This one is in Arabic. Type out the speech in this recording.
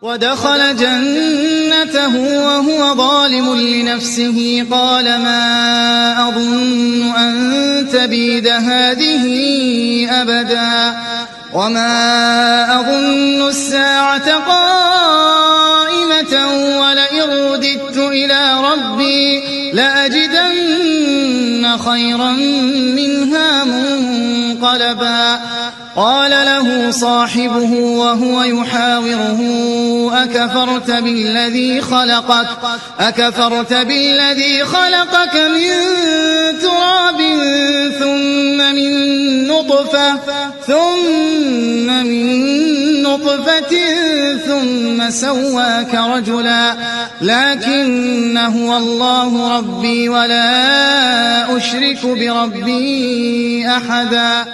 ودخل جنته وهو ظالم لنفسه قال ما أظن أن تبيد هذه أبدا وما أظن الساعة قائمة ولئن رددت إلى ربي لأجدن خيرا منها منقلبا قال له صاحبه وهو يحاوره أكفرت بالذي خلقك من تراب ثم من نطفة ثم سواك رجلا لكن هو الله ربي ولا أشرك بربي أحدا.